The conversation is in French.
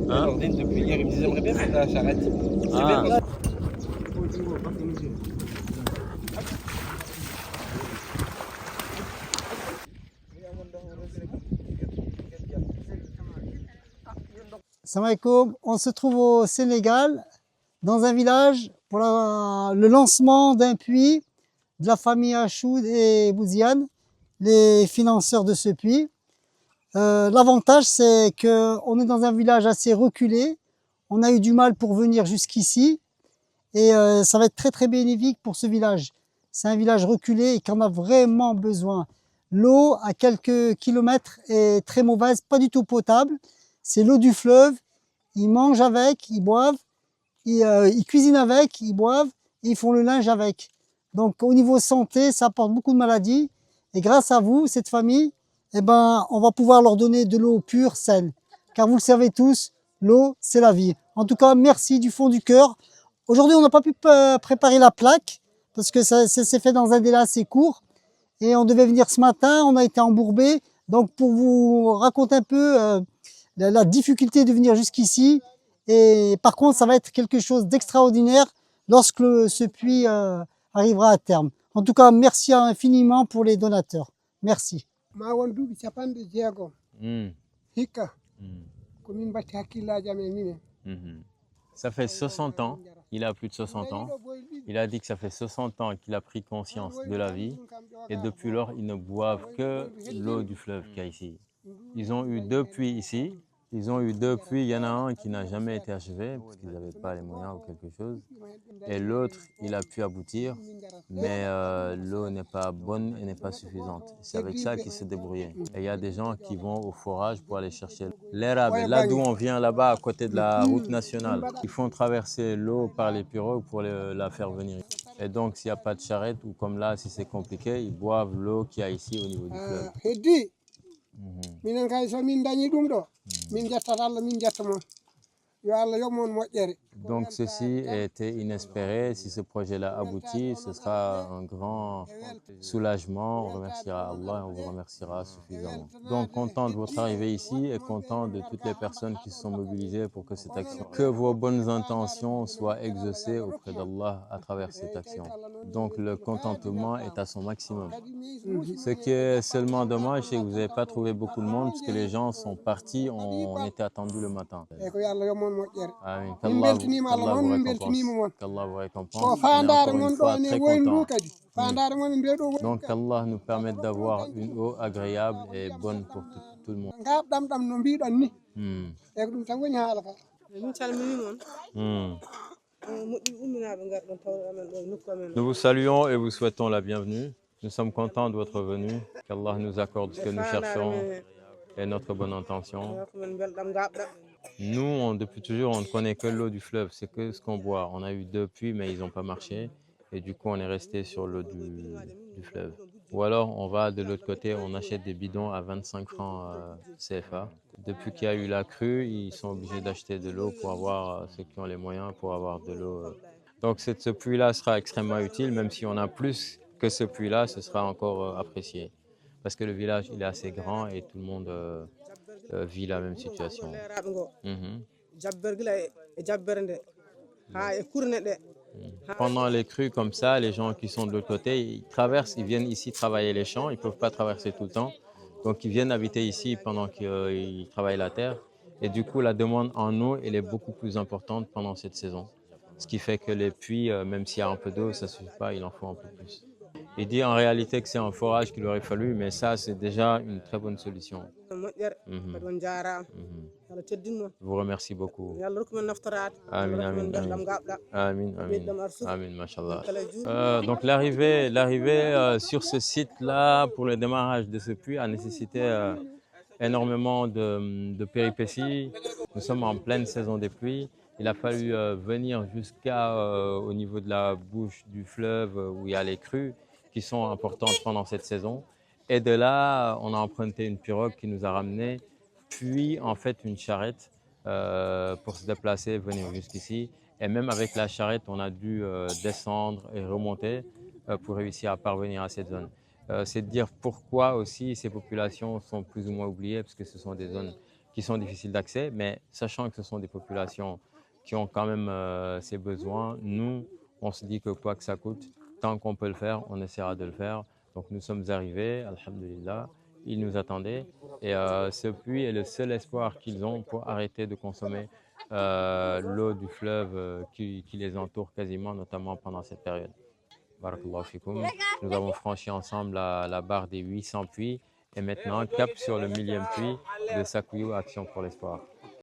Nordine, depuis hier, il me disait j'aimerais bien faire la charrette. C'est bien parce que... Salam alaikum. On se trouve au Sénégal, dans un village, pour le lancement d'un puits de la famille Achoud et Bouziane, les financeurs de ce puits. L'avantage, c'est qu'on est dans un village assez reculé. On a eu du mal pour venir jusqu'ici et ça va être très très bénéfique pour ce village. C'est un village reculé et qu'on a vraiment besoin. L'eau à quelques kilomètres est très mauvaise, pas du tout potable. C'est l'eau du fleuve. Ils mangent avec, ils boivent, ils cuisinent avec, ils boivent, et ils font le linge avec. Donc au niveau santé, ça apporte beaucoup de maladies. Et grâce à vous, cette famille, eh ben, on va pouvoir leur donner de l'eau pure, saine. Car vous le savez tous, l'eau, c'est la vie. En tout cas, merci du fond du cœur. Aujourd'hui, on n'a pas pu préparer la plaque, parce que ça s'est fait dans un délai assez court. Et on devait venir ce matin, on a été embourbé. Donc pour vous raconter un peu la difficulté de venir jusqu'ici. Et par contre, ça va être quelque chose d'extraordinaire lorsque ce puits arrivera à terme. En tout cas, merci infiniment pour les donateurs. Merci. Ça fait 60 ans, il a plus de 60 ans. Il a dit que ça fait 60 ans qu'il a pris conscience de la vie et depuis lors, ils ne boivent que l'eau du fleuve qu'il y a ici. Ils ont eu 2 puits ici. Ils ont eu 2 puits, il y en a un qui n'a jamais été achevé parce qu'ils n'avaient pas les moyens ou quelque chose. Et l'autre, il a pu aboutir, mais l'eau n'est pas bonne et n'est pas suffisante. C'est avec ça qu'ils se débrouillaient. Et il y a des gens qui vont au forage pour aller chercher l'érable. Là d'où on vient, là-bas, à côté de la route nationale, ils font traverser l'eau par les pirogues pour la faire venir. Et donc, s'il n'y a pas de charrette ou comme là, si c'est compliqué, ils boivent l'eau qu'il y a ici au niveau du fleuve. Donc ceci était inespéré. Si ce projet-là aboutit, ce sera un grand soulagement. On remerciera Allah et on vous remerciera suffisamment. Donc content de votre arrivée ici et content de toutes les personnes qui se sont mobilisées pour que cette action, que vos bonnes intentions soient exaucées auprès d'Allah à travers cette action. Donc le contentement est à son maximum. Ce qui est seulement dommage, c'est que vous n'avez pas trouvé beaucoup de monde parce que les gens sont partis, on était attendus le matin. Amin. Qu'Allah vous récompense. Qu'Allah vous récompense. On est encore une fois très contents. Donc qu'Allah nous permette d'avoir une eau agréable et bonne pour tout le monde. Nous vous saluons et vous souhaitons la bienvenue. Nous sommes contents de votre venue. Qu'Allah nous accorde ce que nous cherchons et notre bonne intention. Nous, depuis toujours, on ne connaît que l'eau du fleuve, c'est que ce qu'on boit. On a eu 2 puits, mais ils n'ont pas marché. Et du coup, on est resté sur l'eau du fleuve. Ou alors, on va de l'autre côté, on achète des bidons à 25 francs CFA. Depuis qu'il y a eu la crue, ils sont obligés d'acheter de l'eau pour avoir, ceux qui ont les moyens, pour avoir de l'eau. Donc, ce puits-là sera extrêmement utile, même si on a plus que ce puits-là, ce sera encore apprécié. Parce que le village, il est assez grand et tout le monde vit la même situation. Pendant les crues comme ça, les gens qui sont de l'autre côté, ils traversent, ils viennent ici travailler les champs, ils ne peuvent pas traverser tout le temps. Donc ils viennent habiter ici pendant qu'ils travaillent la terre. Et du coup, la demande en eau, elle est beaucoup plus importante pendant cette saison. Ce qui fait que les puits, même s'il y a un peu d'eau, ça ne suffit pas, il en faut un peu plus. Il dit en réalité que c'est un forage qu'il aurait fallu, mais ça, c'est déjà une très bonne solution. Je vous remercie beaucoup. Amin, amin, amin. Amin, amin. Amin, mashallah. Donc l'arrivée sur ce site-là pour le démarrage de ce puits a nécessité énormément de péripéties. Nous sommes en pleine saison des pluies. Il a fallu venir jusqu'au niveau de la bouche du fleuve où il y a les crues qui sont importantes pendant cette saison. Et de là, on a emprunté une pirogue qui nous a ramenés, puis en fait une charrette pour se déplacer, venir jusqu'ici. Et même avec la charrette, on a dû descendre et remonter pour réussir à parvenir à cette zone. C'est de dire pourquoi aussi ces populations sont plus ou moins oubliées, parce que ce sont des zones qui sont difficiles d'accès, mais sachant que ce sont des populations qui ont quand même ces besoins, nous, on se dit que quoi que ça coûte, tant qu'on peut le faire, on essaiera de le faire. Donc nous sommes arrivés, alhamdulillah, ils nous attendaient. Et ce puits est le seul espoir qu'ils ont pour arrêter de consommer l'eau du fleuve qui les entoure quasiment, notamment pendant cette période. Barakallahu fikoum. Nous avons franchi ensemble la barre des 800 puits et maintenant cap sur le 1000e puits de Sakuyu Action pour l'Espoir.